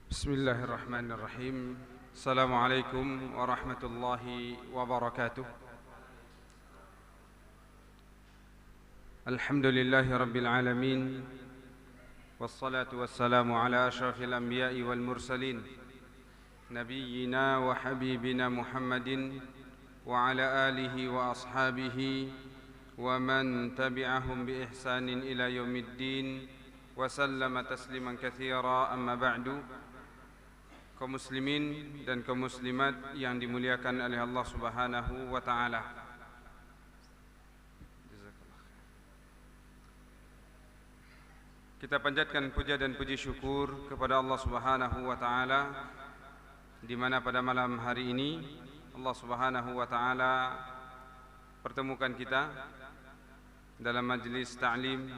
Bismillahirrahmanirrahim. Assalamualaikum warahmatullahi wabarakatuh. Alhamdulillahi rabbil alamin. Wassalatu wassalamu ala ashrafil anbiya'i wal mursalin, nabiyyina wa habibina Muhammadin wa ala alihi wa ashabihi wa man tabi'ahum bi ihsanin ila yaumiddin wa sallama tasliman katsira. Amma ba'du. Kaum muslimin dan kaum muslimat yang dimuliakan oleh Allah Subhanahu wa taala. Kita panjatkan puja dan puji syukur kepada Allah Subhanahu wa taala, di mana pada malam hari ini Allah Subhanahu wa taala pertemukan kita dalam majlis ta'lim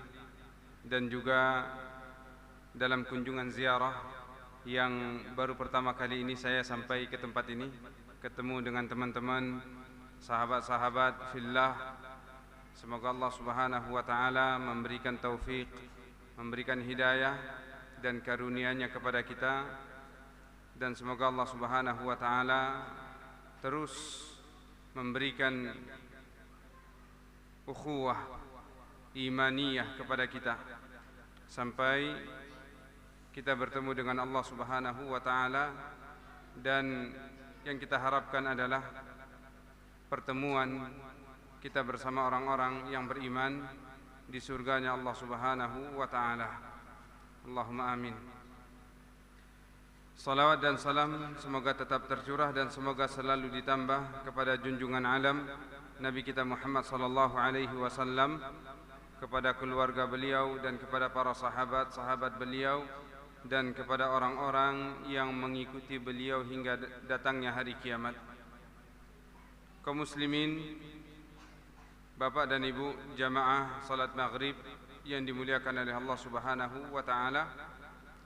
dan juga dalam kunjungan ziarah yang baru pertama kali ini saya sampai ke tempat ini, ketemu dengan teman-teman, sahabat-sahabat fillah. Semoga Allah Subhanahu wa taala memberikan taufik, memberikan hidayah dan karunia-Nya kepada kita, dan semoga Allah Subhanahu wa taala terus memberikan ukhuwah imaniyah kepada kita sampai kita bertemu dengan Allah Subhanahu wa taala. Dan yang kita harapkan adalah pertemuan kita bersama orang-orang yang beriman di surganya Allah Subhanahu wa taala. Allahumma amin. Salawat dan salam semoga tetap tercurah dan semoga selalu ditambah kepada junjungan alam Nabi kita Muhammad sallallahu alaihi wasallam, kepada keluarga beliau dan kepada para sahabat-sahabat beliau, dan kepada orang-orang yang mengikuti beliau hingga datangnya hari kiamat. Kaum muslimin, Bapak dan Ibu jamaah salat maghrib yang dimuliakan oleh Allah Subhanahu wa taala,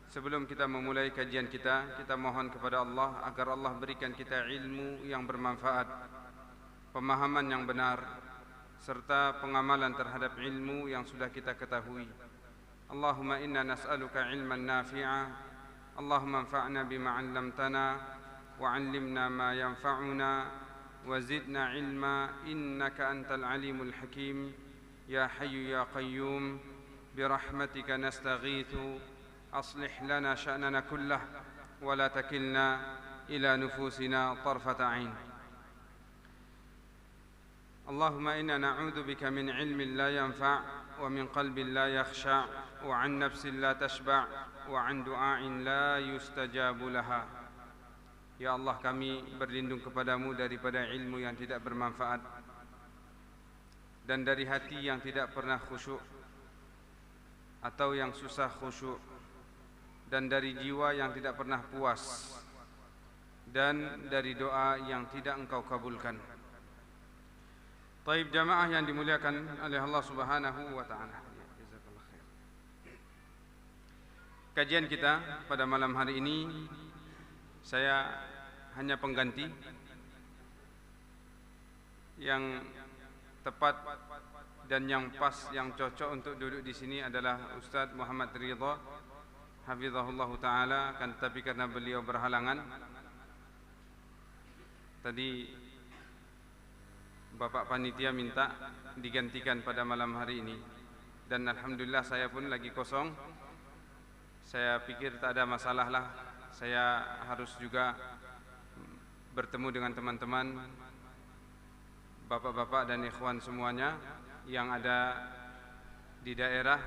sebelum kita memulai kajian kita mohon kepada Allah agar Allah berikan kita ilmu yang bermanfaat, pemahaman yang benar, serta pengamalan terhadap ilmu yang sudah kita ketahui. Allahumma inna nas'aluka ilman nafi'a. Allahumma anfa'na bima 'allamtana wa 'allimna ma yanfa'una wa zidna ilma innaka antal alimul hakim. Ya hayyu ya qayyum birahmatika nastaghithu aslih lana sya'nana kullah wa la takilna ila nufusina tarfata 'ain. Allahumma inna na'udzu bika min ilmin la yanfa' wa min qalbin la yakhsha' wa an nafsin la tashba' wa an du'ain la yustajabu laha. Ya Allah, kami berlindung kepadamu daripada ilmu yang tidak bermanfaat, dan dari hati yang tidak pernah khusyuk atau yang susah khusyuk, dan dari jiwa yang tidak pernah puas, dan dari doa yang tidak Engkau kabulkan. Taib jamaah yang dimuliakan oleh Allah Subhanahu wa taala. Kajian kita pada malam hari ini saya hanya pengganti. Yang tepat dan yang pas, yang cocok untuk duduk di sini adalah Ustaz Muhammad Ridha hafizahullah taala, kan, tapi karena beliau berhalangan tadi Bapak panitia minta digantikan pada malam hari ini, dan alhamdulillah saya pun lagi kosong. Saya pikir tak ada masalah lah, saya harus juga bertemu dengan teman-teman, bapak-bapak dan ikhwan semuanya yang ada di daerah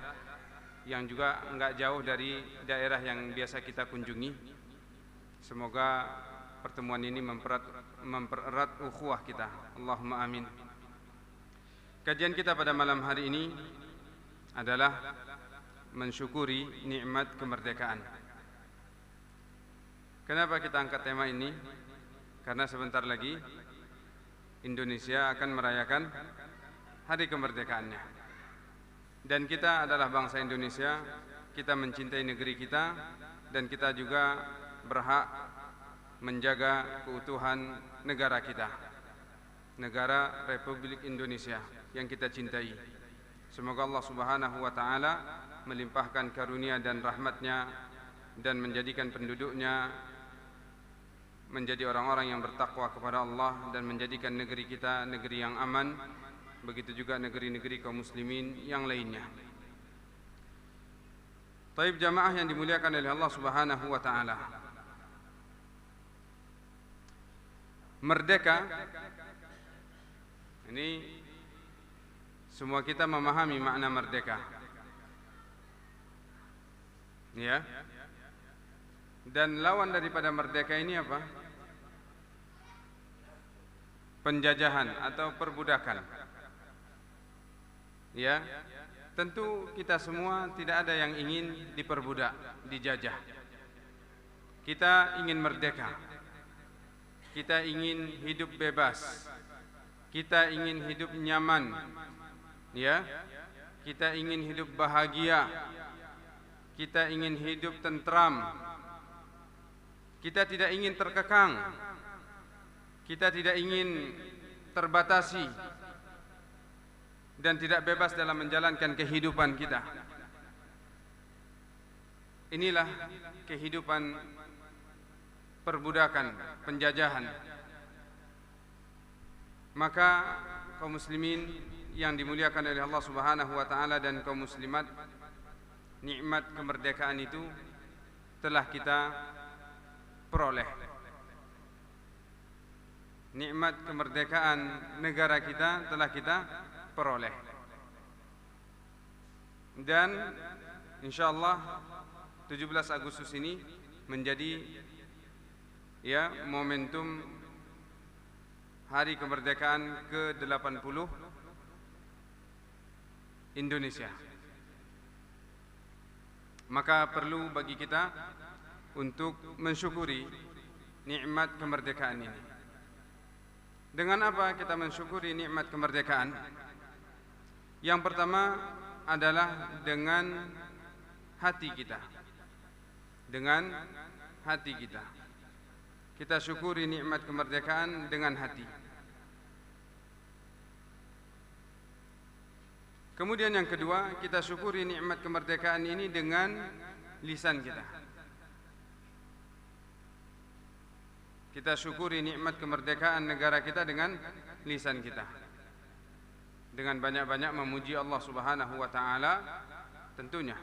yang juga enggak jauh dari daerah yang biasa kita kunjungi. Semoga pertemuan ini mempererat ukhuwah kita. Allahumma amin. Kajian kita pada malam hari ini adalah mensyukuri nikmat kemerdekaan. Kenapa kita angkat tema ini? Karena sebentar lagi Indonesia akan merayakan hari kemerdekaannya. Dan kita adalah bangsa Indonesia, kita mencintai negeri kita, dan kita juga berhak menjaga keutuhan negara kita, negara Republik Indonesia yang kita cintai. Semoga Allah Subhanahu wa taala melimpahkan karunia dan rahmatnya dan menjadikan penduduknya menjadi orang-orang yang bertakwa kepada Allah, dan menjadikan negeri kita negeri yang aman, begitu juga negeri-negeri kaum muslimin yang lainnya. Taib jamaah yang dimuliakan oleh Allah Subhanahu wa taala. Merdeka ini semua kita memahami makna merdeka. Ya. Dan lawan daripada merdeka ini apa? Penjajahan atau perbudakan. Ya. Tentu kita semua tidak ada yang ingin diperbudak, dijajah. Kita ingin merdeka. Kita ingin hidup bebas. Kita ingin hidup nyaman. Ya. Kita ingin hidup bahagia. Kita ingin hidup tentram. Kita tidak ingin terkekang. Kita tidak ingin terbatasi dan tidak bebas dalam menjalankan kehidupan kita. Inilah kehidupan perbudakan, penjajahan. Maka kaum muslimin yang dimuliakan oleh Allah Subhanahu wa taala dan kaum muslimat, nikmat kemerdekaan itu telah kita peroleh. Nikmat kemerdekaan negara kita telah kita peroleh. Dan insyaallah 17 Agustus ini menjadi momentum hari kemerdekaan ke-80 Indonesia. Maka perlu bagi kita untuk mensyukuri nikmat kemerdekaan ini. Dengan apa kita mensyukuri nikmat kemerdekaan? Yang pertama adalah dengan hati kita. Dengan hati kita. Kita syukuri nikmat kemerdekaan dengan hati. Kemudian yang kedua, kita syukuri nikmat kemerdekaan ini dengan lisan kita. Kita syukuri nikmat kemerdekaan negara kita dengan lisan kita. Dengan banyak-banyak memuji Allah Subhanahu wa taala tentunya.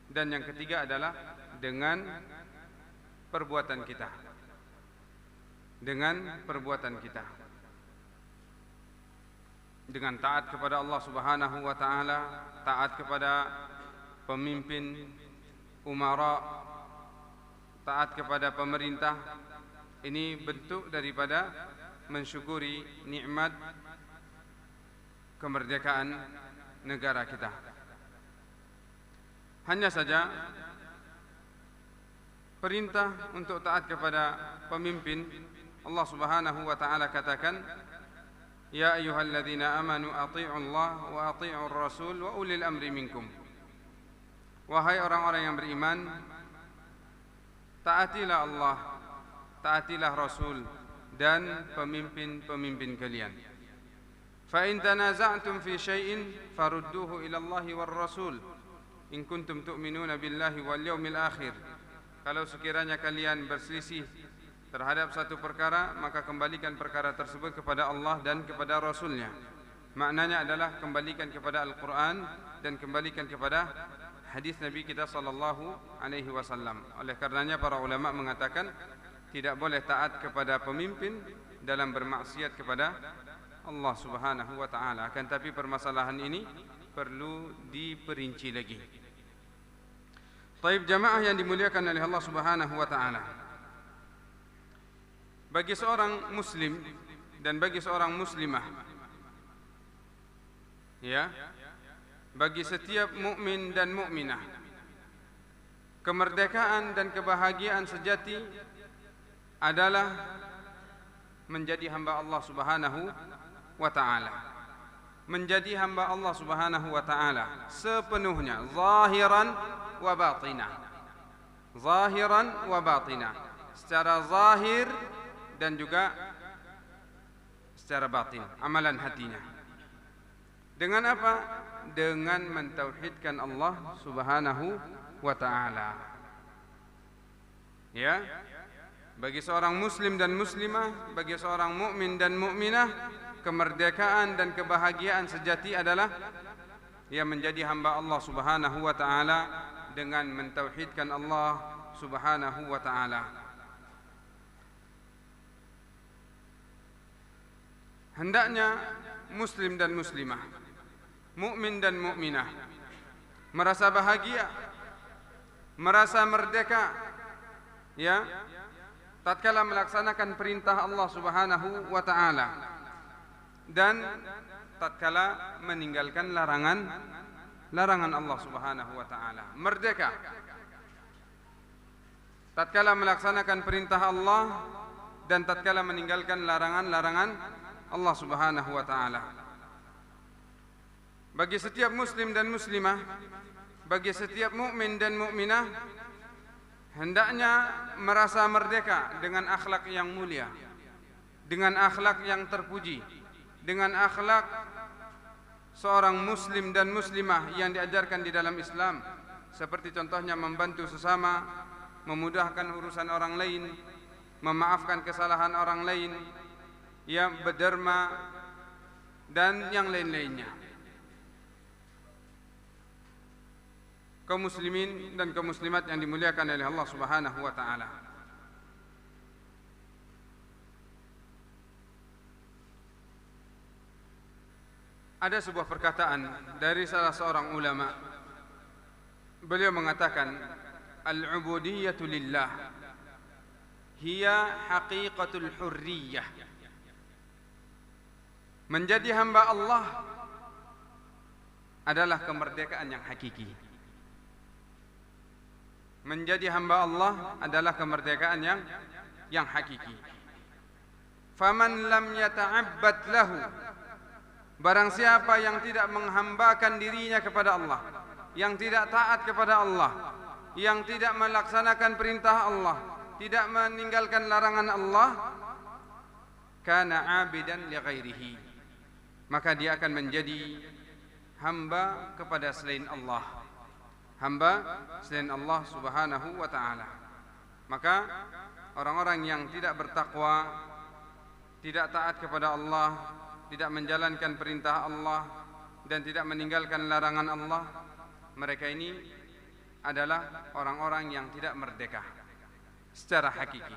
Dan yang ketiga adalah dengan perbuatan kita. Dengan perbuatan kita. Dengan taat kepada Allah Subhanahu wa taala, taat kepada pemimpin, umara, taat kepada pemerintah. Ini bentuk daripada mensyukuri nikmat kemerdekaan negara kita. Hanya saja perintah untuk taat kepada pemimpin, Allah Subhanahu wa taala katakan, ya ayyuhalladzina amanu athi'ullah wa athi'ur rasul wa ulil amri minkum. Wahai orang-orang yang beriman, taatilah Allah, taatilah Rasul dan pemimpin-pemimpin kalian. Fa in tanaza'tum fi syai'in farudduhu ila Allah war Rasul in kuntum tu'minuna billahi wal yawmil akhir. Kalau sekiranya kalian berselisih terhadap satu perkara, maka kembalikan perkara tersebut kepada Allah dan kepada Rasulnya. Maknanya adalah kembalikan kepada Al-Quran dan kembalikan kepada hadis Nabi kita sallallahu alaihi wasallam. Oleh karenanya para ulama mengatakan tidak boleh taat kepada pemimpin dalam bermaksiat kepada Allah Subhanahu wa taala. Akan tapi permasalahan ini perlu diperinci lagi. Taib jamaah yang dimuliakan oleh Allah Subhanahu wa taala. Bagi seorang muslim dan bagi seorang muslimah, ya, bagi setiap mukmin dan mukminah, kemerdekaan dan kebahagiaan sejati adalah menjadi hamba Allah Subhanahu wa taala. Menjadi hamba Allah Subhanahu wa taala sepenuhnya, zahiran wa batinah. Zahiran wa batinah. Secara zahir dan juga secara batin, amalan hatinya. Dengan apa? Dengan mentauhidkan Allah Subhanahu wa taala. Ya, bagi seorang muslim dan muslimah, bagi seorang mukmin dan mukminah, kemerdekaan dan kebahagiaan sejati adalah ia menjadi hamba Allah Subhanahu wa taala dengan mentauhidkan Allah Subhanahu wa taala. Hendaknya muslim dan muslimah, mukmin dan mukminah merasa bahagia, merasa merdeka, ya, tatkala melaksanakan perintah Allah Subhanahu wa taala dan tatkala meninggalkan larangan Allah Subhanahu wa taala. Merdeka tatkala melaksanakan perintah Allah dan tatkala meninggalkan larangan Allah Subhanahu wa taala. Bagi setiap muslim dan muslimah, bagi setiap mukmin dan mukminah, hendaknya merasa merdeka dengan akhlak yang mulia, dengan akhlak yang terpuji, dengan akhlak seorang muslim dan muslimah yang diajarkan di dalam Islam, seperti contohnya membantu sesama, memudahkan urusan orang lain, memaafkan kesalahan orang lain, yang berderma dan yang lain-lainnya. Kaum muslimin dan kaum muslimat yang dimuliakan oleh Allah Subhanahu wa taala. Ada sebuah perkataan dari salah seorang ulama. Beliau mengatakan, al-ubudiyyatu lillah hiya haqiqatul hurriyah. Menjadi hamba Allah adalah kemerdekaan yang hakiki. Menjadi hamba Allah adalah kemerdekaan yang hakiki. Faman lam yata'abbad lahu, barang siapa yang tidak menghambakan dirinya kepada Allah, yang tidak taat kepada Allah, yang tidak melaksanakan perintah Allah, tidak meninggalkan larangan Allah, kana abidan li ghairihi, maka dia akan menjadi hamba kepada selain Allah, hamba selain Allah Subhanahu wa taala. Maka orang-orang yang tidak bertakwa, tidak taat kepada Allah, tidak menjalankan perintah Allah dan tidak meninggalkan larangan Allah, mereka ini adalah orang-orang yang tidak merdeka secara hakiki.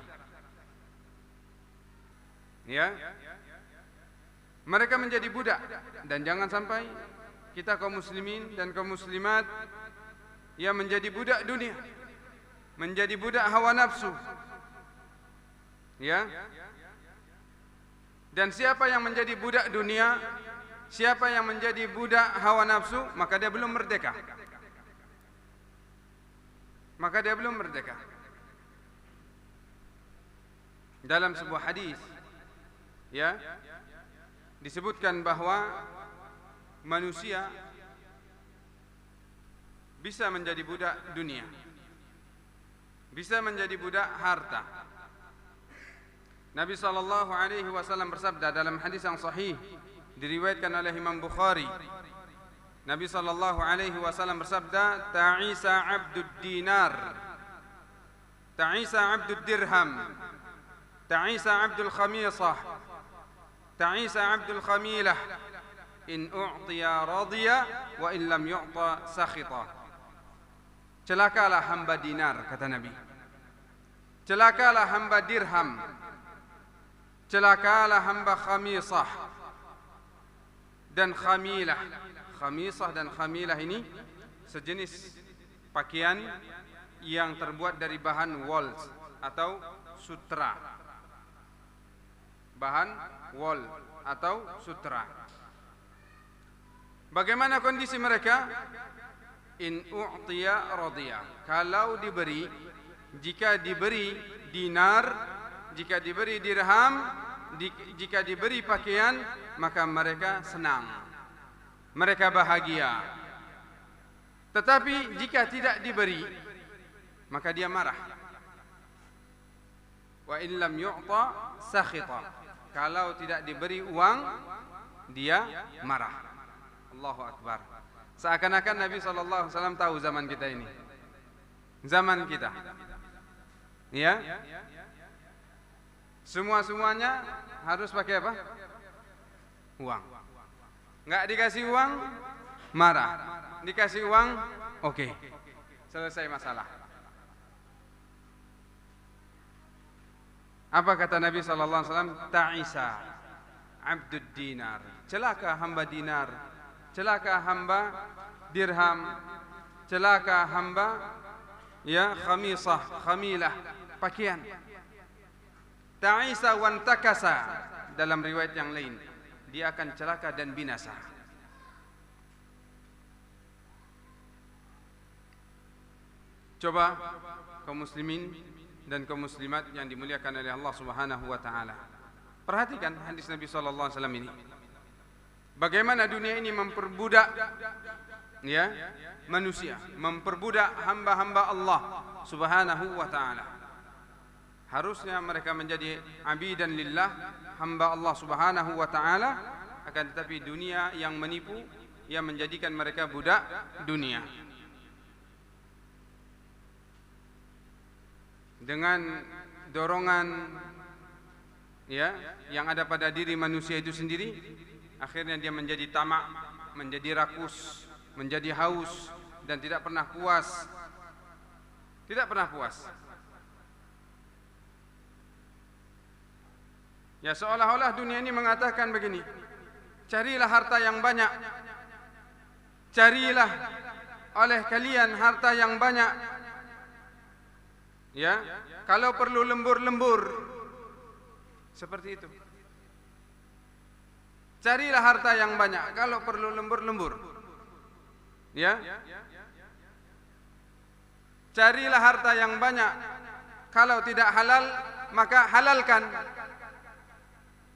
Ya, mereka menjadi budak. Dan jangan sampai kita kaum muslimin dan kaum muslimat yang menjadi budak dunia, menjadi budak hawa nafsu. Ya. Dan siapa yang menjadi budak dunia, siapa yang menjadi budak hawa nafsu, maka dia belum merdeka. Maka dia belum merdeka. Dalam sebuah hadis, ya, disebutkan bahwa manusia bisa menjadi budak dunia, bisa menjadi budak harta. Nabi SAW bersabda dalam hadis yang sahih, diriwayatkan oleh Imam Bukhari. Nabi SAW bersabda, ta'isa abdud dinar, ta'isa abdud dirham, ta'isa abdul khamisah, ta'isa abdul khamilah, in u'tiya radiya wa in lam yu'ta sakhita. Celakalah hamba dinar, kata Nabi. Celakalah hamba dirham. Celakalah hamba khamisah dan khamilah. Khamisah dan khamilah ini sejenis pakaian yang terbuat dari bahan wol atau sutra. Bahan wol atau sutra. Bagaimana kondisi mereka? In u'tiya radiya. Kalau diberi, jika diberi dinar, jika diberi dirham, jika diberi pakaian, maka mereka senang, mereka bahagia. Tetapi jika tidak diberi, maka dia marah. Wa in lam yu'ta sakhita. Kalau tidak diberi uang, dia marah. Allahu Akbar. Seakan-akan Nabi SAW tahu zaman kita ini, zaman kita. Ya, semuanya harus pakai apa? Uang. Nggak dikasih uang, marah. Dikasih uang, oke, selesai masalah. Apa kata Nabi SAW? Ta'isa abdud dinar, celaka hamba dinar, celaka hamba dirham, celaka hamba ya khamisah, khamilah, pakaian. Ta'isa wantakasa, dalam riwayat yang lain dia akan celaka dan binasa. Coba kaum muslimin dan kaum muslimat yang dimuliakan oleh Allah Subhanahu wa taala, perhatikan hadis Nabi sallallahu alaihi wasallam ini. Bagaimana dunia ini memperbudak ya manusia, memperbudak hamba-hamba Allah Subhanahu wa taala. Harusnya mereka menjadi abidan lillah, hamba Allah Subhanahu wa taala, akan tetapi dunia yang menipu, yang menjadikan mereka budak dunia. Dengan dorongan ya yang ada pada diri manusia itu sendiri, akhirnya dia menjadi tamak, menjadi rakus, menjadi haus, dan tidak pernah puas. Tidak pernah puas. Ya, seolah-olah dunia ini mengatakan begini, carilah harta yang banyak, carilah oleh kalian harta yang banyak, ya, kalau perlu lembur-lembur, seperti itu. Carilah harta yang banyak, kalau perlu lembur-lembur, ya. Carilah harta yang banyak, kalau tidak halal maka halalkan.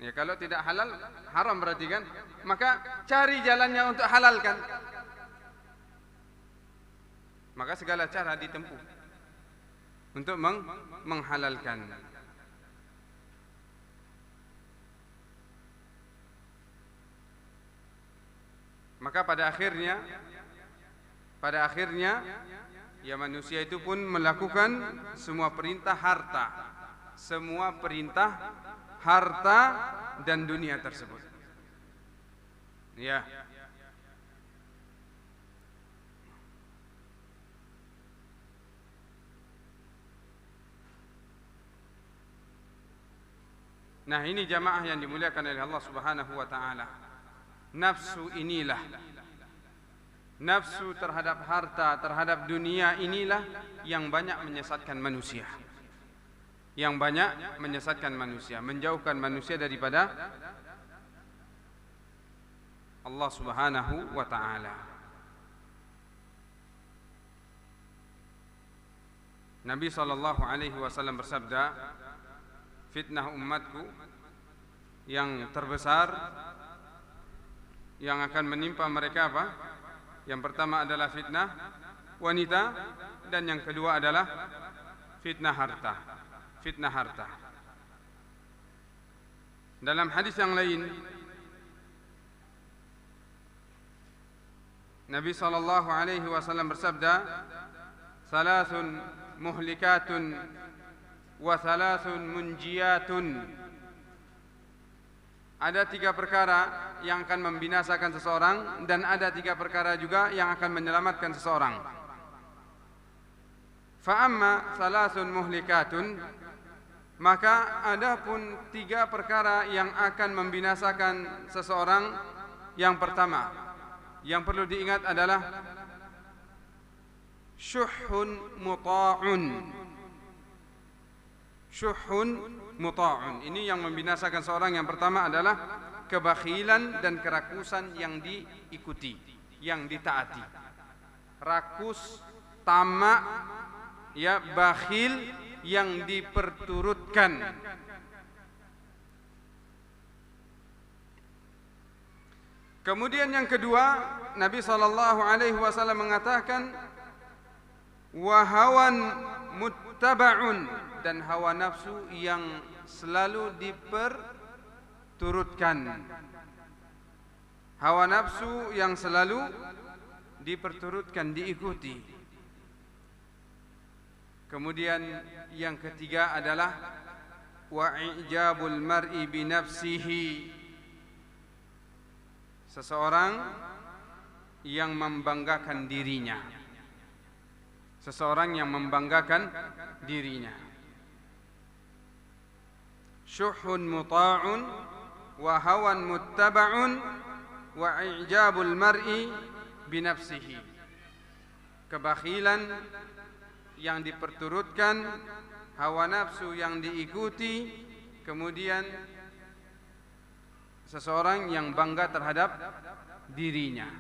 Ya, kalau tidak halal, haram berarti kan? Maka cari jalannya untuk halalkan. Maka segala cara ditempuh untuk menghalalkan. Maka pada akhirnya ya manusia itu pun melakukan semua perintah harta. Semua perintah harta dan dunia tersebut. Ya. Nah, ini jamaah yang dimuliakan oleh Allah Subhanahu wa taala. Nafsu inilah, nafsu terhadap harta, terhadap dunia inilah yang banyak menyesatkan manusia. Yang banyak menyesatkan manusia, menjauhkan manusia daripada Allah Subhanahu wa taala. Nabi sallallahu alaihi wasallam bersabda, fitnah umatku yang terbesar yang akan menimpa mereka apa? Yang pertama adalah fitnah wanita, dan yang kedua adalah fitnah harta. Fitnah harta. Dalam hadis yang lain, Nabi sallallahu alaihi wasallam bersabda, "Salasun muhlikatun wa salasun munjiyatun." Ada 3 perkara yang akan membinasakan seseorang, dan ada 3 perkara juga yang akan menyelamatkan seseorang. Fa amma salasun muhlikatun, maka adapun 3 perkara yang akan membinasakan seseorang. Yang pertama, yang perlu diingat adalah syuhun muta'un. Syuhun muta'un. Ini yang membinasakan seorang. Yang pertama adalah kebakhilan dan kerakusan yang diikuti, yang ditaati. Rakus, tamak, ya, bakhil yang diperturutkan. Kemudian yang kedua, Nabi sallallahu alaihi wasallam mengatakan, wa hawan muttaba'un, dan hawa nafsu yang selalu diperturutkan. Hawa nafsu yang selalu diperturutkan, diikuti. Kemudian yang ketiga adalah wa i'jabul mar'i bi nafsihi. Seseorang yang membanggakan dirinya. Seseorang yang membanggakan dirinya. Syuhun muta'un wa hawan muttaba'un wa i'jabul mar'i binafsihi. Kebakhilan yang diperturutkan, hawa nafsu yang diikuti, kemudian seseorang yang bangga terhadap dirinya.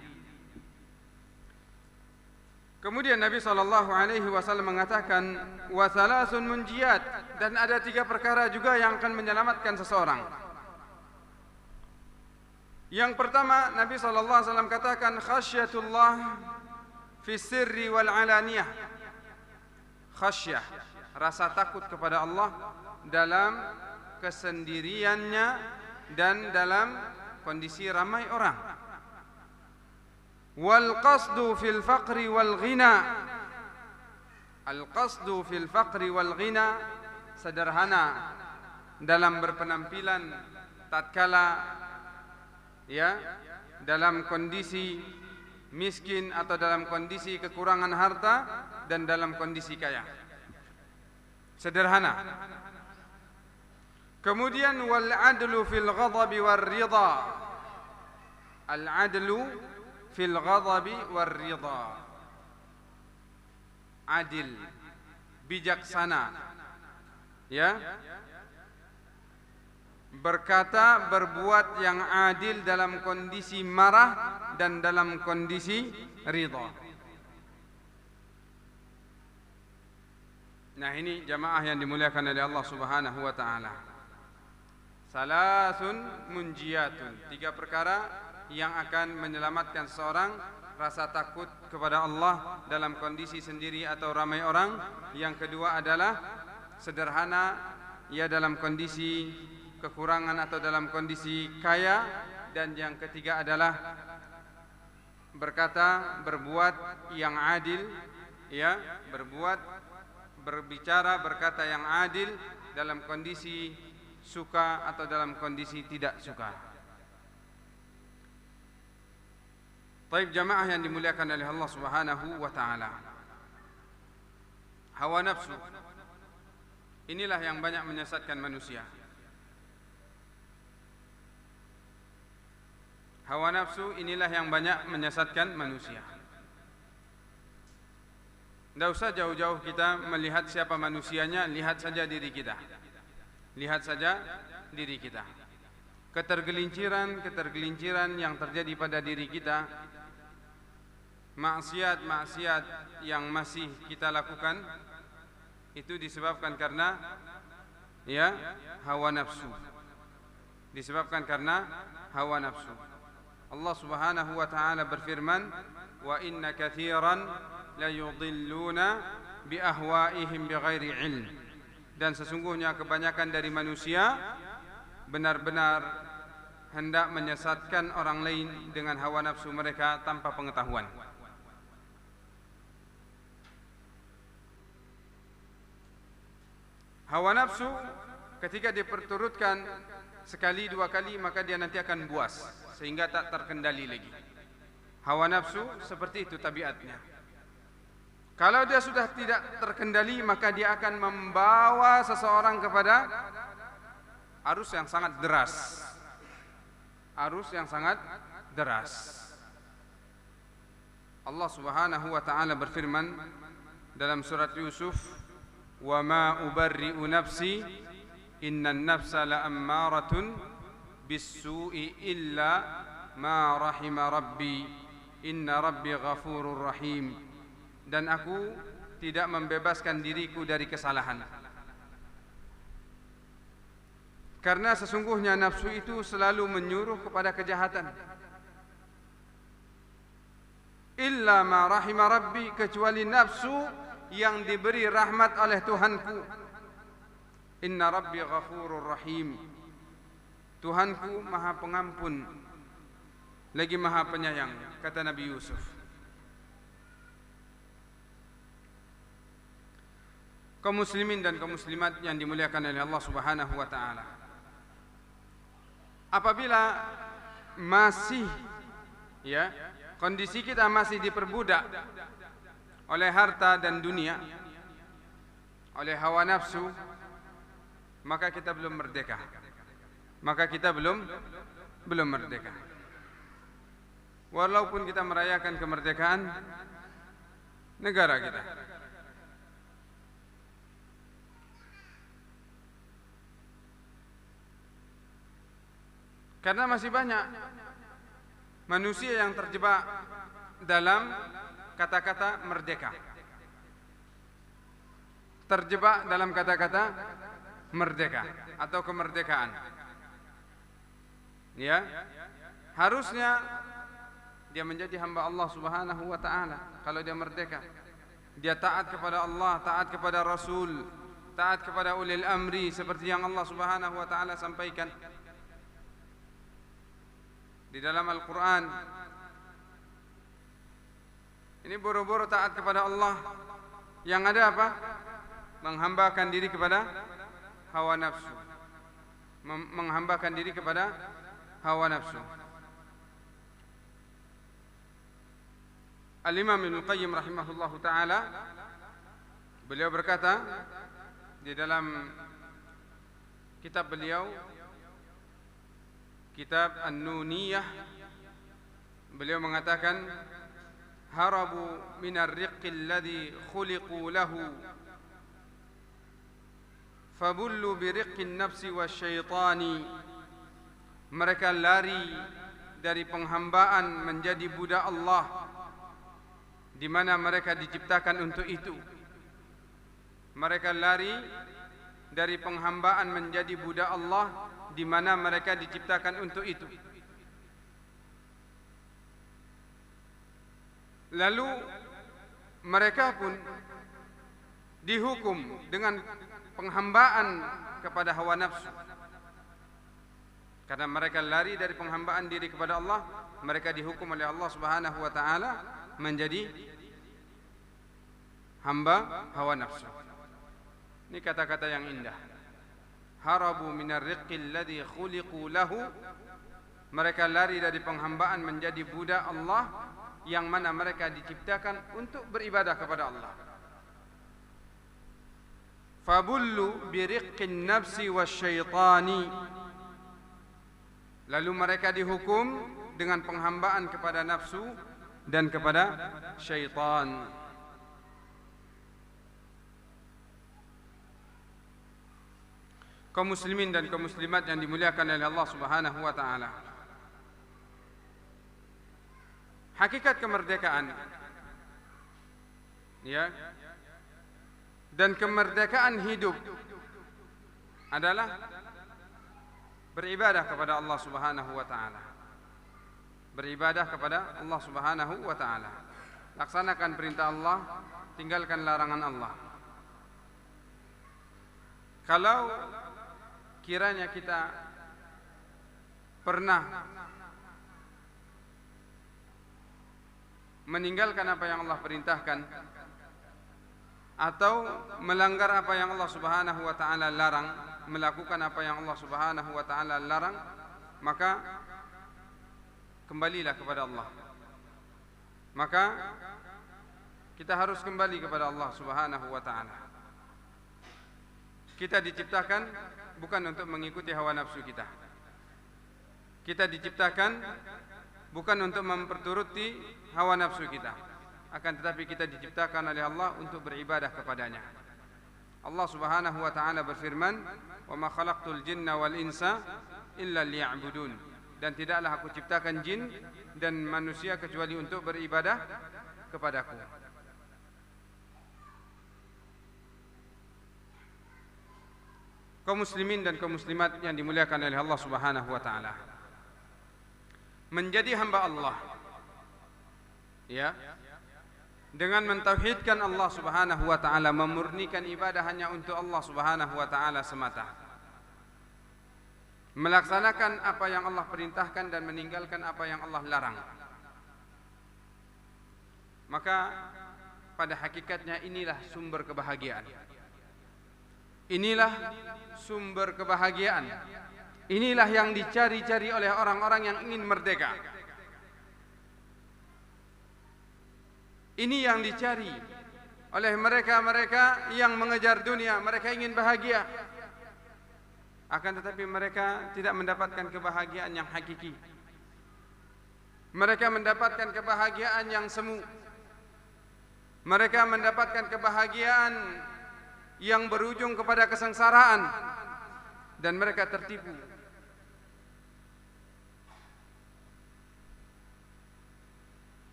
Kemudian Nabi SAW mengatakan wa thalathun munjiyat, dan ada 3 perkara juga yang akan menyelamatkan seseorang. Yang pertama, Nabi SAW katakan khasyatullah fi sirri wal alaniyah. Khasyah, rasa takut kepada Allah dalam kesendiriannya dan dalam kondisi ramai orang. Wal qasdu fil faqri wal ghina. Al qasdu fil faqri wal ghina, sederhana dalam berpenampilan tatkala dalam kondisi miskin atau dalam kondisi kekurangan harta dan dalam kondisi kaya. Sederhana. Kemudian wal adlu fil ghadabi war ridha. Al adlu fil ghadabi war ridha. Adil, bijaksana, berkata, berbuat yang adil dalam kondisi marah dan dalam kondisi ridha. Nah, ini jamaah yang dimuliakan oleh Allah Subhanahu wa taala. Salasun munjiyatun, 3 perkara yang akan menyelamatkan seorang, rasa takut kepada Allah dalam kondisi sendiri atau ramai orang. Yang kedua adalah sederhana, dalam kondisi kekurangan atau dalam kondisi kaya. Dan yang ketiga adalah berkata, berbuat yang adil, berbicara, berkata yang adil dalam kondisi suka atau dalam kondisi tidak suka. Taib jamaah yang dimuliakan oleh Allah Subhanahu wa taala. Hawa nafsu, inilah yang banyak menyesatkan manusia. Hawa nafsu inilah yang banyak menyesatkan manusia. Tidak usah jauh-jauh kita melihat siapa manusianya, lihat saja diri kita. Lihat saja diri kita. Ketergelinciran yang terjadi pada diri kita, maksiat yang masih kita lakukan, itu disebabkan karena hawa nafsu. Disebabkan karena hawa nafsu. Allah Subhanahu wa taala berfirman, wa inna katsiran la yudhilluna bi ahwaihim bighairi ilm. Dan sesungguhnya kebanyakan dari manusia benar-benar hendak menyesatkan orang lain dengan hawa nafsu mereka tanpa pengetahuan. Hawa nafsu ketika diperturutkan sekali 2 kali, maka dia nanti akan buas sehingga tak terkendali lagi. Hawa nafsu seperti itu tabiatnya. Kalau dia sudah tidak terkendali, maka dia akan membawa seseorang kepada arus yang sangat deras. Arus yang sangat deras. Allah Subhanahu wa taala berfirman dalam surat Yusuf, wa ma ubarri'u nafsi innan nafsa la'ammaratun bis-su'i illa ma rahima rabbi inna rabbi ghafurur rahim. Dan aku tidak membebaskan diriku dari kesalahan, karena sesungguhnya nafsu itu selalu menyuruh kepada kejahatan. Illa ma rahima rabbi, kecuali nafsu yang diberi rahmat oleh Tuhanku. Inna rabbi ghafurur rahim. Tuhanku maha pengampun lagi maha penyayang, kata Nabi Yusuf. Kaum muslimin dan kaum muslimat yang dimuliakan oleh Allah Subhanahu wa taala. Apabila masih kondisi kita masih diperbudak oleh harta dan dunia, oleh hawa nafsu, maka kita belum merdeka. Maka kita belum merdeka. Walaupun kita merayakan kemerdekaan negara kita, karena masih banyak manusia yang terjebak dalam kata-kata merdeka, terjebak dalam kata-kata merdeka atau kemerdekaan. Ya, harusnya dia menjadi hamba Allah Subhanahu wa taala kalau dia merdeka. Dia taat kepada Allah, taat kepada Rasul, taat kepada ulil amri seperti yang Allah Subhanahu wa taala sampaikan di dalam Al-Qur'an. Ini boro-boro taat kepada Allah, yang ada apa? Menghambakan diri kepada hawa nafsu. Menghambakan diri kepada hawa nafsu. Al-Imam Ibnu Qayyim rahimahullahu taala, beliau berkata di dalam kitab beliau, kitab An-Nuniyah, beliau mengatakan, harabu minar riqqi alladhi khuliqu lahu fabullu biriqqin nafsi wasyaitani. Mereka lari dari penghambaan menjadi budak Allah, di mana mereka diciptakan untuk itu. Mereka lari dari penghambaan menjadi budak Allah, di mana mereka diciptakan untuk itu. Lalu mereka pun dihukum dengan penghambaan kepada hawa nafsu. Karena mereka lari dari penghambaan diri kepada Allah, mereka dihukum oleh Allah Subhanahu wa taala menjadi hamba hawa nafsu. Ini kata-kata yang indah. Harabu minar riqqi alladhi khuliqu lahu. Mereka lari dari penghambaan menjadi budak Allah, yang mana mereka diciptakan untuk beribadah kepada Allah. Fabullu biriqqin nafsi wasyaitani. Lalu mereka dihukum dengan penghambaan kepada nafsu dan kepada syaitan. Kaum muslimin dan kaum muslimat yang dimuliakan oleh Allah Subhanahu wa taala. Hakikat kemerdekaan, dan kemerdekaan hidup adalah beribadah kepada Allah Subhanahu wa taala. Beribadah kepada Allah Subhanahu wa taala. Laksanakan perintah Allah, tinggalkan larangan Allah. Kalau kiranya kita pernah meninggalkan apa yang Allah perintahkan atau melanggar apa yang Allah Subhanahu wa taala larang, melakukan apa yang Allah Subhanahu wa taala larang, maka kembalilah kepada Allah. Maka kita harus kembali kepada Allah Subhanahu wa taala. Kita diciptakan bukan untuk mengikuti hawa nafsu kita. Kita diciptakan bukan untuk memperturuti hawa nafsu kita, akan tetapi kita diciptakan oleh Allah untuk beribadah kepadanya. Allah Subhanahu wa taala berfirman, "Wa ma khalaqtul jinna wal insa illa liya'budun." Dan tidaklah aku ciptakan jin dan manusia kecuali untuk beribadah kepadaku. Kaum muslimin dan kaum muslimat yang dimuliakan oleh Allah Subhanahu wa taala, menjadi hamba Allah dengan mentauhidkan Allah Subhanahu wa taala, memurnikan ibadah hanya untuk Allah Subhanahu wa taala semata, melaksanakan apa yang Allah perintahkan dan meninggalkan apa yang Allah larang. Maka pada hakikatnya inilah sumber kebahagiaan. Inilah sumber kebahagiaan. Inilah yang dicari-cari oleh orang-orang yang ingin merdeka. Ini yang dicari oleh mereka-mereka yang mengejar dunia. Mereka ingin bahagia, akan tetapi mereka tidak mendapatkan kebahagiaan yang hakiki. Mereka mendapatkan kebahagiaan yang semu. Mereka mendapatkan kebahagiaan yang berujung kepada kesengsaraan, dan mereka tertipu.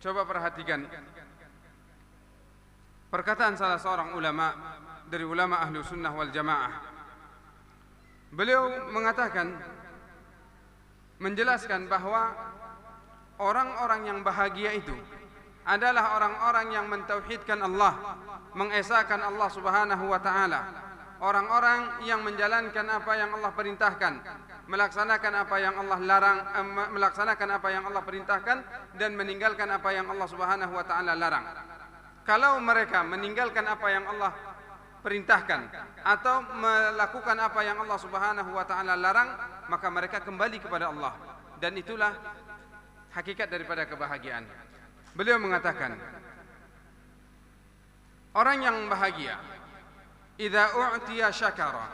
Coba perhatikan perkataan salah seorang ulama dari ulama ahlu sunnah wal jamaah. Beliau mengatakan, menjelaskan bahwa orang-orang yang bahagia itu adalah orang-orang yang mentauhidkan Allah, mengesahkan Allah Subhanahu wa taala. Orang-orang yang menjalankan apa yang Allah perintahkan, melaksanakan apa yang Allah larang, melaksanakan apa yang Allah perintahkan dan meninggalkan apa yang Allah Subhanahu wa taala larang. Kalau mereka meninggalkan apa yang Allah perintahkan atau melakukan apa yang Allah Subhanahu wa taala larang, maka mereka kembali kepada Allah, dan itulah hakikat daripada kebahagiaan. Beliau mengatakan, orang yang bahagia idza u'tiya syakara.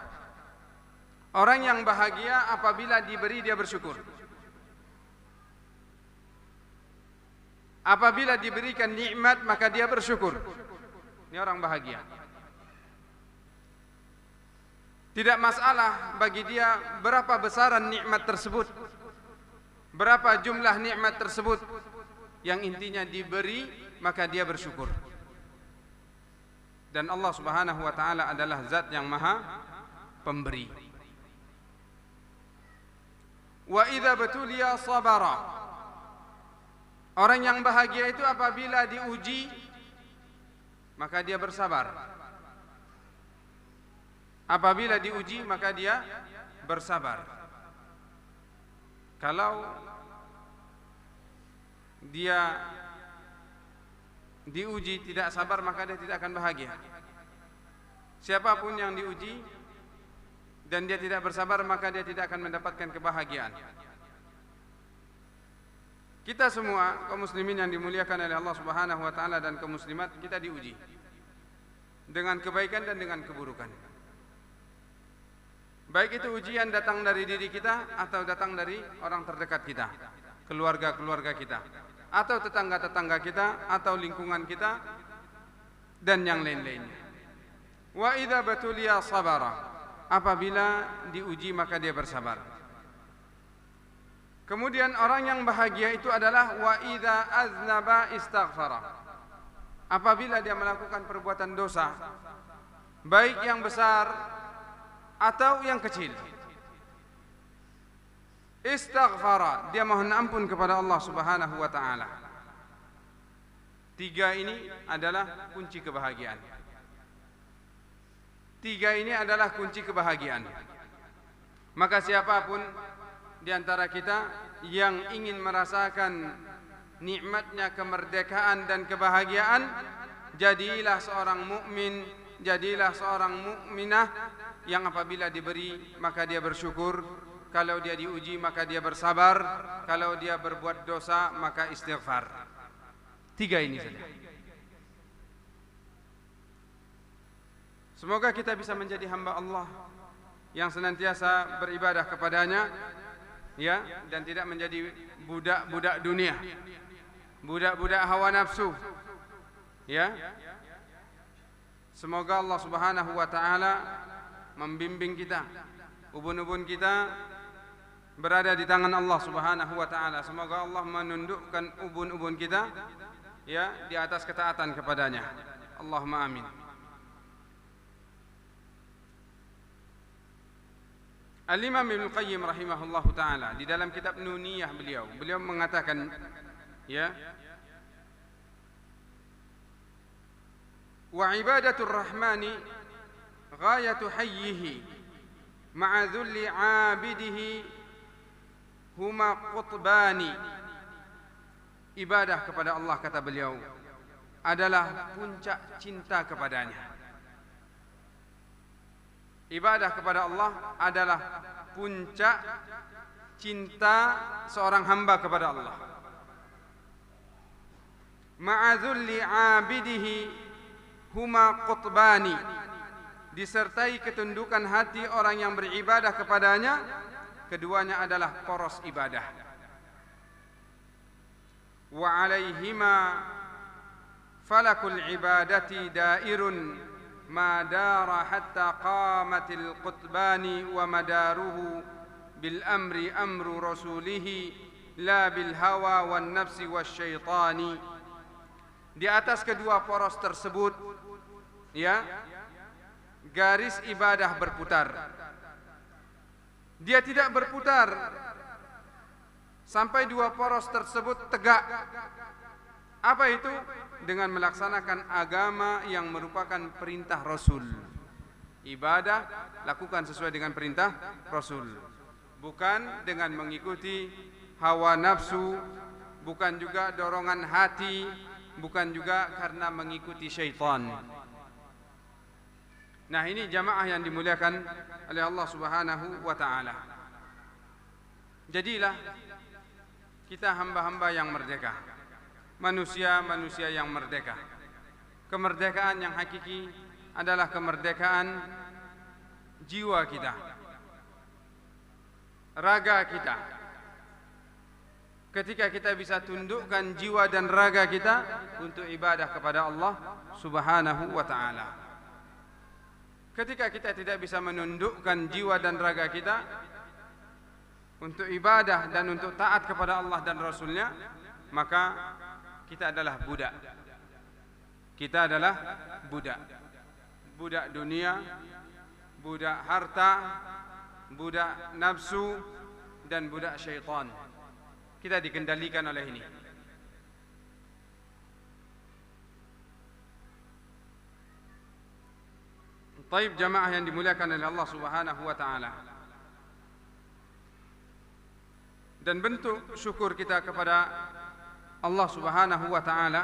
Orang yang bahagia apabila diberi dia bersyukur. Apabila diberikan nikmat maka dia bersyukur. Ini orang bahagia. Tidak masalah bagi dia berapa besaran nikmat tersebut, berapa jumlah nikmat tersebut. Yang intinya diberi maka dia bersyukur. Dan Allah Subhanahu wa taala adalah zat yang maha pemberi. Wa idza batuliya sabara. Orang yang bahagia itu apabila diuji maka dia bersabar. Apabila diuji maka dia bersabar. Kalau dia diuji tidak sabar maka dia tidak akan bahagia. Siapapun yang diuji dan dia tidak bersabar maka dia tidak akan mendapatkan kebahagiaan. Kita semua kaum muslimin yang dimuliakan oleh Allah Subhanahu wa taala dan kaum muslimat, kita diuji dengan kebaikan dan dengan keburukan. Baik itu ujian datang dari diri kita atau datang dari orang terdekat kita, keluarga-keluarga kita, atau tetangga-tetangga kita, atau lingkungan kita, dan yang lain-lainnya. Wa idza batuliya sabara. Apabila diuji maka dia bersabar. Kemudian orang yang bahagia itu adalah wa idza aznaba istaghfara. Apabila dia melakukan perbuatan dosa, baik yang besar atau yang kecil, istaghfara, dia mohon ampun kepada Allah Subhanahu wa taala. Tiga ini adalah kunci kebahagiaan. Tiga ini adalah kunci kebahagiaan. Maka siapapun di antara kita yang ingin merasakan nikmatnya kemerdekaan dan kebahagiaan, jadilah seorang mukmin, jadilah seorang mukminah yang apabila diberi maka dia bersyukur, kalau dia diuji maka dia bersabar, kalau dia berbuat dosa maka istighfar. Tiga ini saja. Semoga kita bisa menjadi hamba Allah yang senantiasa beribadah kepadanya, ya, dan tidak menjadi budak-budak dunia, budak-budak hawa nafsu, ya. Semoga Allah Subhanahu wa taala membimbing kita, ubun-ubun kita berada di tangan Allah Subhanahu wa taala. Semoga Allah menundukkan ubun-ubun kita, ya, di atas ketaatan kepadanya. Allahumma amin. Al-Imam Ibnu Qayyim rahimahullahu taala di dalam kitab Nuniyah beliau mengatakan, ya, wa ibadatur rahmani ghayatu hayyihi ma'a dhulli 'abidihi huma qutbani. Ibadah kepada Allah, kata beliau, adalah puncak cinta kepadanya. Ibadah kepada Allah adalah puncak cinta seorang hamba kepada Allah. Ma'adzulli 'abidihi huma qutbani, disertai ketundukan hati orang yang beribadah kepadanya, keduanya adalah poros ibadah. Wa 'alaihima falakul ibadati dairun ma dara hatta qamatil qutbani wa madaruhu bil amri amru rasulih la bil hawa wan nafsi wasyaitani. Di atas kedua poros tersebut, ya, garis ibadah berputar. Dia tidak berputar sampai dua poros tersebut tegak. Apa itu? Dengan melaksanakan agama yang merupakan perintah Rasul. Ibadah lakukan sesuai dengan perintah Rasul, bukan dengan mengikuti hawa nafsu, bukan juga dorongan hati, bukan juga karena mengikuti syaitan. Nah, ini jamaah yang dimuliakan oleh Allah Subhanahu wa ta'ala. Jadilah kita hamba-hamba yang merdeka, manusia-manusia yang merdeka. Kemerdekaan yang hakiki adalah kemerdekaan jiwa kita, raga kita. Ketika kita bisa tundukkan jiwa dan raga kita untuk ibadah kepada Allah Subhanahu wa ta'ala. Ketika kita tidak bisa menundukkan jiwa dan raga kita untuk ibadah dan untuk taat kepada Allah dan Rasulnya, maka kita adalah budak. Kita adalah budak. Budak dunia, budak harta, budak nafsu, dan budak syaitan. Kita dikendalikan oleh ini. Taib jamaah yang dimuliakan oleh Allah Subhanahu wa ta'ala. Dan bentuk syukur kita kepada Allah Subhanahu wa ta'ala,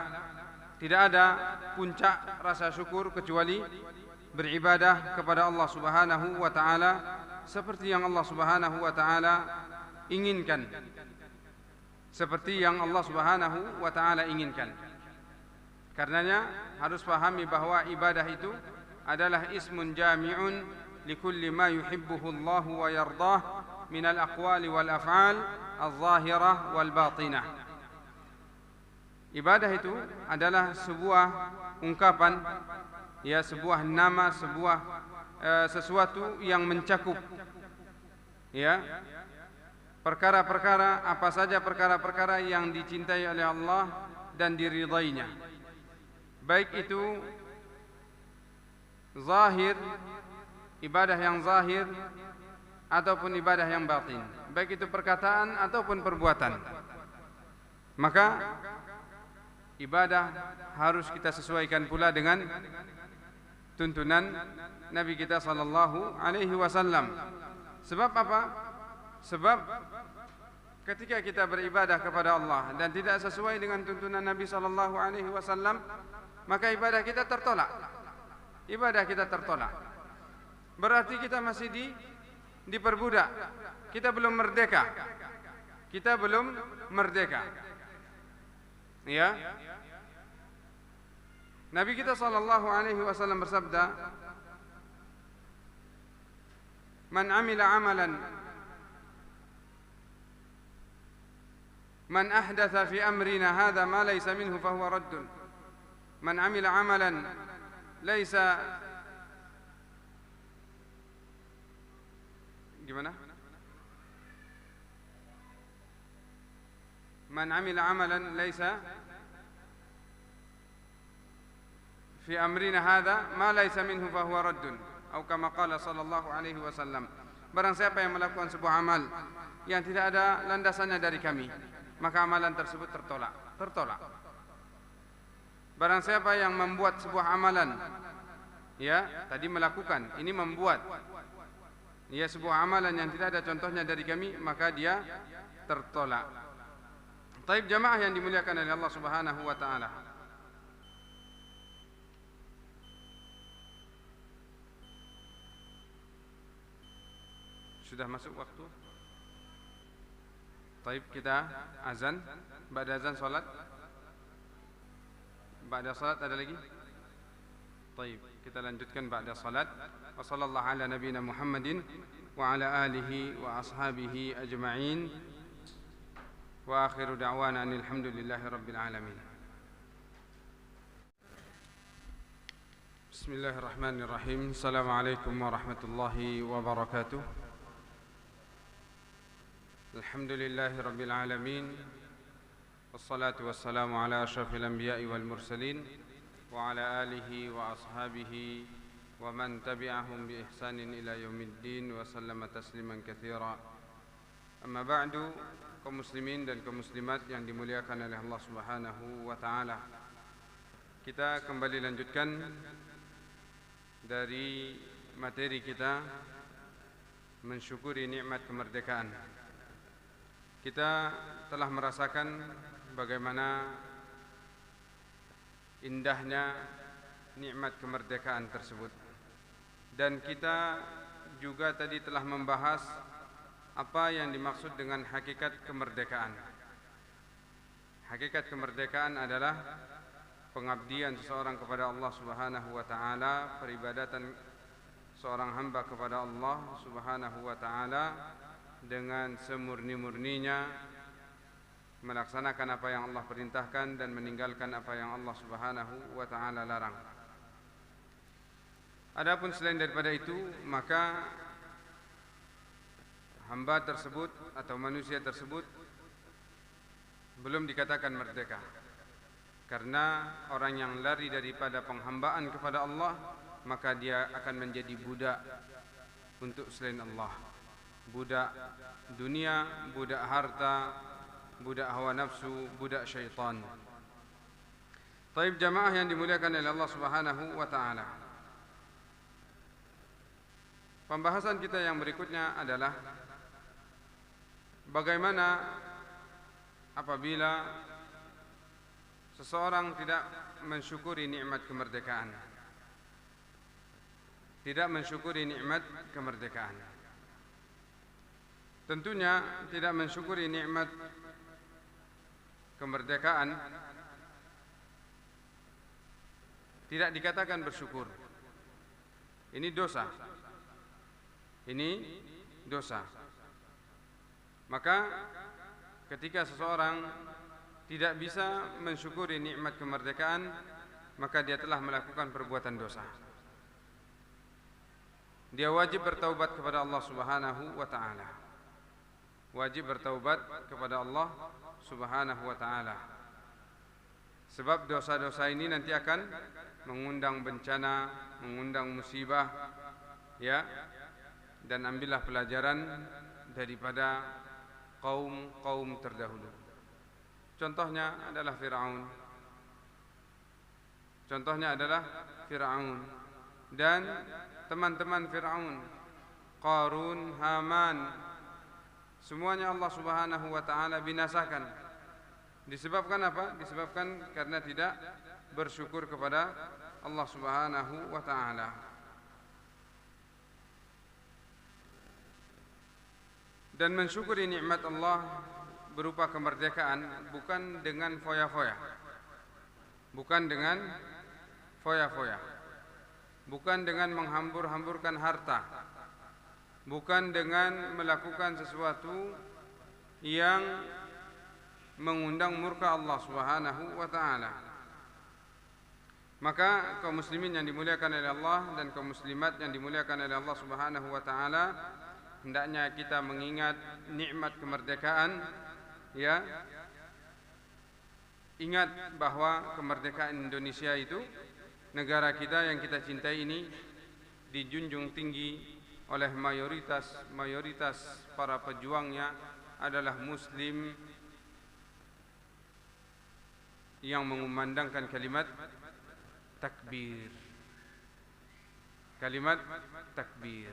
tidak ada puncak rasa syukur kecuali beribadah kepada Allah Subhanahu wa ta'ala seperti yang Allah Subhanahu wa ta'ala inginkan, seperti yang Allah Subhanahu wa ta'ala inginkan. Karenanya harus pahami bahwa ibadah itu adalah ismun jami'un likulli ma yuhibbuhu Allah wa yardah minal aqwali wal af'al al-zahirah wal batinah. Ibadah itu adalah sebuah ungkapan, ya, sebuah nama, sebuah sesuatu yang mencakup, ya, perkara-perkara, apa saja perkara-perkara yang dicintai oleh Allah dan diridainya, baik itu zahir, ibadah yang zahir, ataupun ibadah yang batin, baik itu perkataan ataupun perbuatan. Maka ibadah harus kita sesuaikan pula dengan tuntunan Nabi kita sallallahu alaihi wasallam. Sebab apa? Sebab ketika kita beribadah kepada Allah dan tidak sesuai dengan tuntunan Nabi sallallahu alaihi wasallam, maka ibadah kita tertolak. Ibadah kita tertolak. Berarti kita masih diperbudak. Kita belum merdeka. Kita belum merdeka. Ya. Nabi kita sallallahu alaihi wasallam bersabda, "Man 'amila 'amalan man ahdatha fi amrina hadha ma laysa minhu fa huwa raddun. Man 'amila 'amalan laysa" gimana? Man 'amila 'amalan laysa fi amrina hadha ma laysa minhu fa huwa raddun, atau kama qala sallallahu alaihi wasallam. Barang siapa yang melakukan sebuah amal yang tidak ada landasannya dari kami, maka amalan tersebut tertolak. Barang siapa yang membuat sebuah amalan, ya, tadi melakukan, ini membuat, ya, sebuah amalan yang tidak ada contohnya dari kami, maka dia tertolak. Taib jamaah yang dimuliakan oleh Allah Subhanahu wa ta'ala. Sudah masuk waktu? Taib, kita azan. Ba'da azan salat. Ba'da salat ada lagi? Taib, kita lanjutkan ba'da salat. Wa sallallahu ala nabiyina Muhammadin wa ala alihi wa ashabihi ajma'in. Wa akhiru da'wana alhamdulillahi rabbil alamin. Bismillahirrahmanirrahim. Assalamualaikum warahmatullahi wabarakatuh. Alhamdulillahi rabbil alamin. Wassalatu wassalamu ala asyrafil anbiya'i wal mursalin wa ala alihi wa ashabihi wa man tabi'ahum bi ihsanin ila yaumiddin wa sallama tasliman katsira. Amma ba'du, kaum muslimin dan kaum muslimat yang dimuliakan oleh Allah Subhanahu wa taala. Kita kembali lanjutkan dari materi kita mensyukuri nikmat kemerdekaan. Kita telah merasakan bagaimana indahnya nikmat kemerdekaan tersebut. Dan kita juga tadi telah membahas apa yang dimaksud dengan hakikat kemerdekaan. Hakikat kemerdekaan adalah pengabdian seseorang kepada Allah Subhanahu wa taala, peribadatan seorang hamba kepada Allah Subhanahu wa taala dengan semurni-murninya, melaksanakan apa yang Allah perintahkan dan meninggalkan apa yang Allah Subhanahu wa taala larang. Adapun selain daripada itu, maka hamba tersebut atau manusia tersebut belum dikatakan merdeka. Karena orang yang lari daripada penghambaan kepada Allah, maka dia akan menjadi budak untuk selain Allah. Budak dunia, budak harta, budak hawa nafsu, budak syaitan. Taib jamaah yang dimuliakan oleh Allah Subhanahu wa taala. Pembahasan kita yang berikutnya adalah bagaimana apabila seseorang tidak mensyukuri nikmat kemerdekaan. Tidak mensyukuri nikmat kemerdekaan. Tentunya tidak mensyukuri nikmat kemerdekaan tidak dikatakan bersyukur. Ini dosa. Ini dosa. Maka ketika seseorang tidak bisa mensyukuri nikmat kemerdekaan, maka dia telah melakukan perbuatan dosa. Dia wajib bertaubat kepada Allah Subhanahu wa taala. Wajib bertaubat kepada Allah Subhanahu wa taala. Sebab dosa-dosa ini nanti akan mengundang bencana, mengundang musibah, ya. Dan ambillah pelajaran daripada kaum-kaum terdahulu. Contohnya adalah Fir'aun. Contohnya adalah Fir'aun dan teman-teman Fir'aun, Qarun, Haman. Semuanya Allah Subhanahu wa taala binasakan. Disebabkan apa? Disebabkan karena tidak bersyukur kepada Allah Subhanahu wa taala. Dan mensyukuri nikmat Allah berupa kemerdekaan bukan dengan foya-foya. Bukan dengan foya-foya. Bukan dengan menghambur-hamburkan harta. Bukan dengan melakukan sesuatu yang mengundang murka Allah Subhanahu wa taala. Maka kaum muslimin yang dimuliakan oleh Allah dan kaum muslimat yang dimuliakan oleh Allah Subhanahu wa taala, hendaknya kita mengingat nikmat kemerdekaan, ya. Ingat bahwa kemerdekaan Indonesia itu, negara kita yang kita cintai ini, dijunjung tinggi oleh mayoritas para pejuangnya adalah muslim yang mengumandangkan kalimat takbir. Kalimat takbir.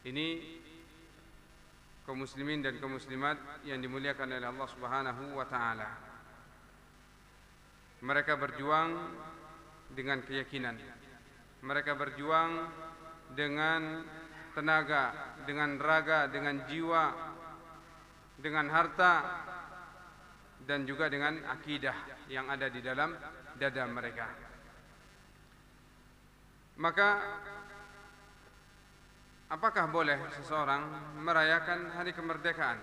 Ini kaum muslimin dan kaum muslimat yang dimuliakan oleh Allah Subhanahu wa taala. Mereka berjuang dengan keyakinan. Mereka berjuang dengan tenaga, dengan raga, dengan jiwa, dengan harta, dan juga dengan akidah yang ada di dalam dada mereka. Maka apakah boleh seseorang merayakan hari kemerdekaan?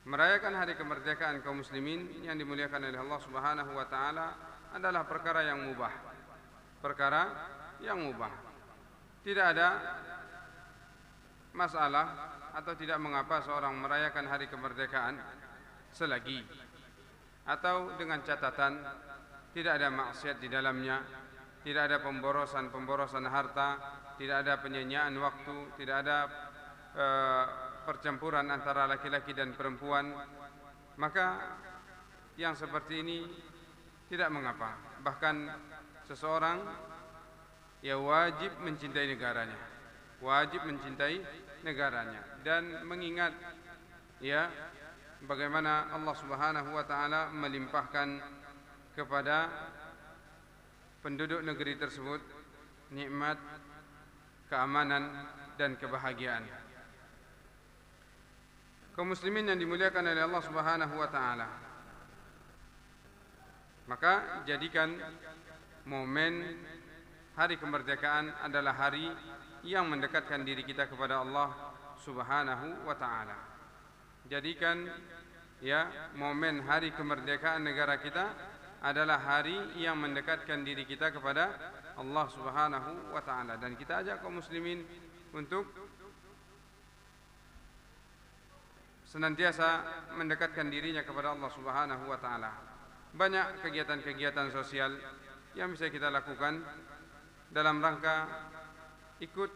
Merayakan hari kemerdekaan kaum muslimin yang dimuliakan oleh Allah Subhanahu wa taala adalah perkara yang mubah. Perkara yang mubah. Tidak ada masalah atau tidak mengapa seorang merayakan hari kemerdekaan selagi atau dengan catatan tidak ada maksiat di dalamnya, tidak ada pemborosan harta, tidak ada penyanyian waktu, tidak ada percampuran antara laki-laki dan perempuan, maka yang seperti ini tidak mengapa. Bahkan seseorang ya wajib mencintai negaranya, wajib mencintai negaranya dan mengingat ya bagaimana Allah Subhanahu wa taala melimpahkan kepada penduduk negeri tersebut nikmat, keamanan dan kebahagiaan. Kaum muslimin yang dimuliakan oleh Allah Subhanahu wa taala, maka jadikan momen hari kemerdekaan adalah hari yang mendekatkan diri kita kepada Allah Subhanahu wa taala. Jadikan ya momen hari kemerdekaan negara kita adalah hari yang mendekatkan diri kita kepada Allah Subhanahu wa taala, dan kita ajak kaum muslimin untuk senantiasa mendekatkan dirinya kepada Allah Subhanahu wa taala. Banyak kegiatan-kegiatan sosial yang bisa kita lakukan dalam rangka ikut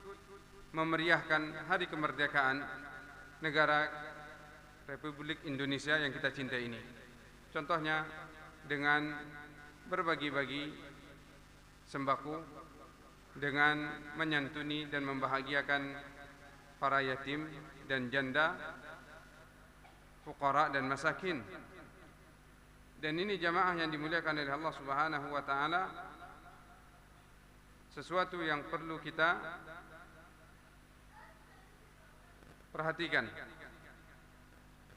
memeriahkan hari kemerdekaan negara Republik Indonesia yang kita cintai ini. Contohnya dengan berbagi-bagi sembako, dengan menyantuni dan membahagiakan para yatim dan janda, fuqara dan masakin. Dan ini jamaah yang dimuliakan oleh Allah Subhanahu wa taala, sesuatu yang perlu kita perhatikan.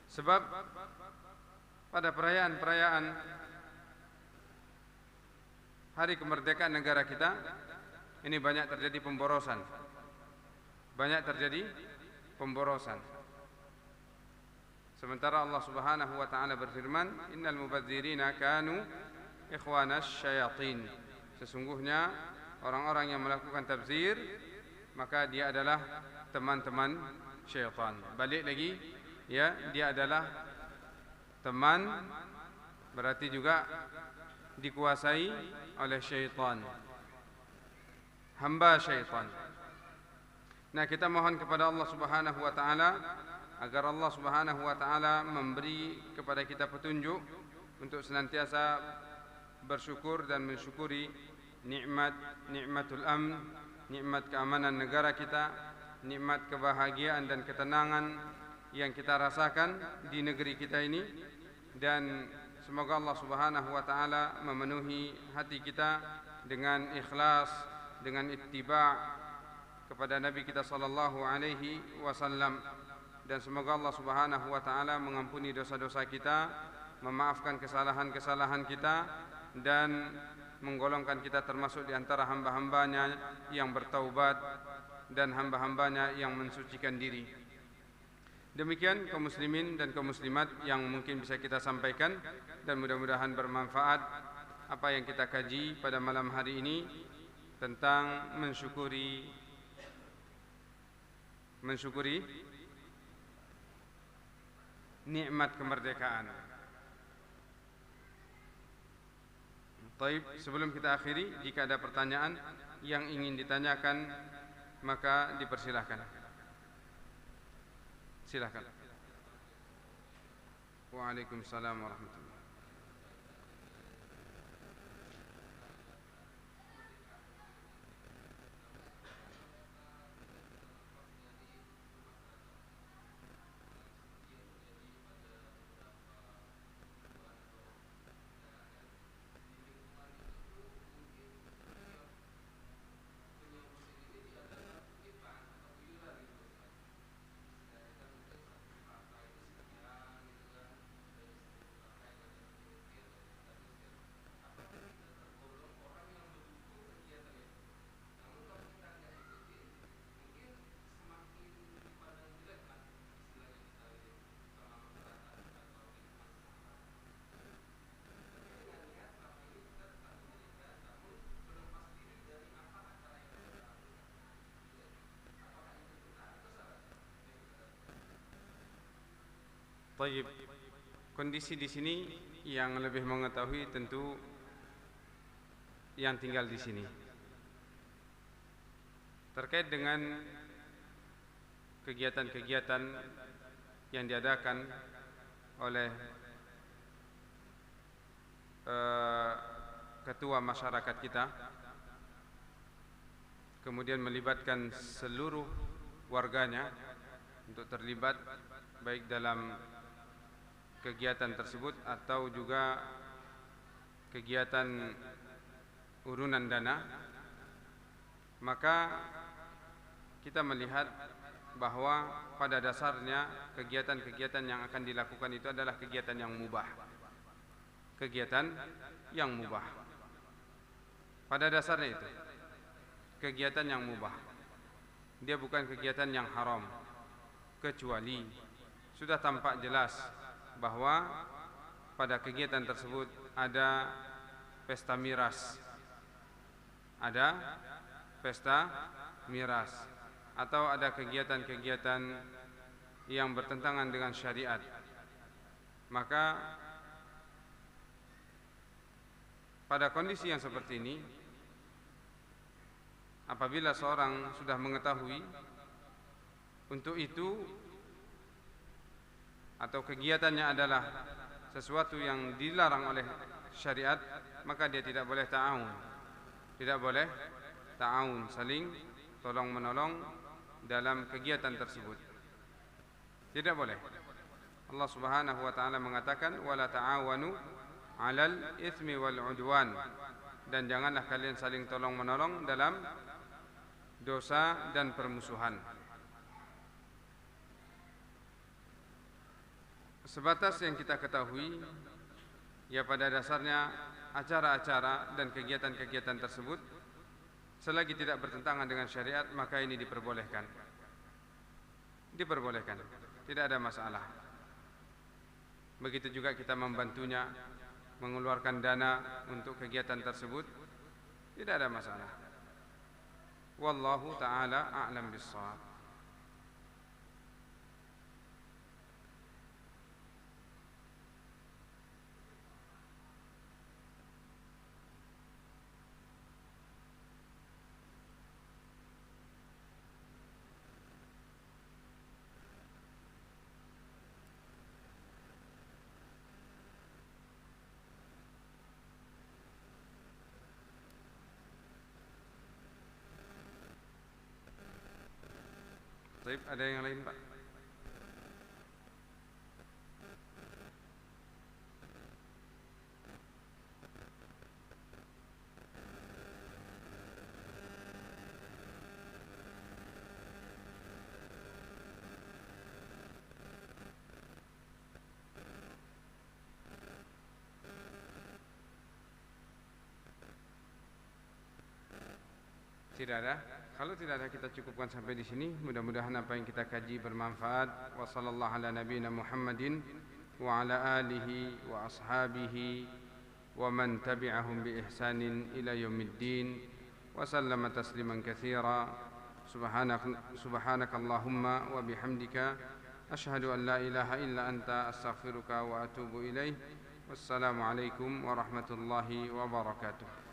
Sebab pada perayaan-perayaan hari kemerdekaan negara kita ini banyak terjadi pemborosan. Banyak terjadi pemborosan. Sementara Allah Subhanahu wa taala berfirman, "Innal mubadzirina kanu ikhwanas syayatin." Sesungguhnya orang-orang yang melakukan tabzir maka dia adalah teman-teman syaitan. Balik lagi ya, dia adalah teman, berarti juga dikuasai oleh syaitan, hamba syaitan. Nah, kita mohon kepada Allah Subhanahu wa taala agar Allah Subhanahu wa taala memberi kepada kita petunjuk untuk senantiasa bersyukur dan mensyukuri nikmatul amn, nikmat keamanan negara kita, nikmat kebahagiaan dan ketenangan yang kita rasakan di negeri kita ini, dan semoga Allah Subhanahu wa taala memenuhi hati kita dengan ikhlas, dengan ittiba' kepada Nabi kita sallallahu alaihi wasallam, dan semoga Allah Subhanahu wa taala mengampuni dosa-dosa kita, memaafkan kesalahan-kesalahan kita, dan menggolongkan kita termasuk di antara hamba-hambanya yang bertaubat dan hamba-hambanya yang mensucikan diri. Demikian kaum muslimin dan kaum muslimat yang mungkin bisa kita sampaikan, dan mudah-mudahan bermanfaat apa yang kita kaji pada malam hari ini tentang mensyukuri nikmat kemerdekaan. Baik, sebelum kita akhiri, jika ada pertanyaan yang ingin ditanyakan maka dipersilahkan. Silakan. Waalaikumsalam warahmatullahi. Taib. Kondisi di sini yang lebih mengetahui tentu yang tinggal di sini. Terkait dengan kegiatan-kegiatan yang diadakan oleh ketua masyarakat kita, kemudian melibatkan seluruh warganya untuk terlibat baik dalam kegiatan tersebut atau juga kegiatan urunan dana, maka kita melihat bahwa pada dasarnya kegiatan-kegiatan yang akan dilakukan itu adalah kegiatan yang mubah. Kegiatan yang mubah. Pada dasarnya itu kegiatan yang mubah. Dia bukan kegiatan yang haram, kecuali sudah tampak jelas bahwa pada kegiatan tersebut ada pesta miras, ada pesta miras, atau ada kegiatan-kegiatan yang bertentangan dengan syariat. Maka pada kondisi yang seperti ini, apabila seorang sudah mengetahui untuk itu atau kegiatannya adalah sesuatu yang dilarang oleh syariat, maka dia tidak boleh ta'awun. Tidak boleh ta'awun, saling tolong menolong dalam kegiatan tersebut. Tidak boleh. Allah Subhanahu wa taala mengatakan wala ta'awanu 'alal itsmi wal 'udwan, dan janganlah kalian saling tolong menolong dalam dosa dan permusuhan. Sebatas yang kita ketahui, ya pada dasarnya acara-acara dan kegiatan-kegiatan tersebut selagi tidak bertentangan dengan syariat, maka ini diperbolehkan. Diperbolehkan, tidak ada masalah. Begitu juga kita membantunya mengeluarkan dana untuk kegiatan tersebut, tidak ada masalah. Wallahu ta'ala a'lam bis-shawab. Baik, ada yang lain, Pak? Tidak ada. Kalau tidak ada, kita cukupkan sampai di sini. Mudah-mudahan apa yang kita kaji bermanfaat. Wa sallallahu ala nabiyina Muhammadin wa ala alihi wa ashabihi wa man tabi'ahum bi ihsanin ila yaumiddin wa sallama tasliman katsira. Subhanakallahumma wa bihamdika asyhadu an la ilaha illa anta astaghfiruka wa atubu ilaih. Wassalamu alaikum warahmatullahi wabarakatuh.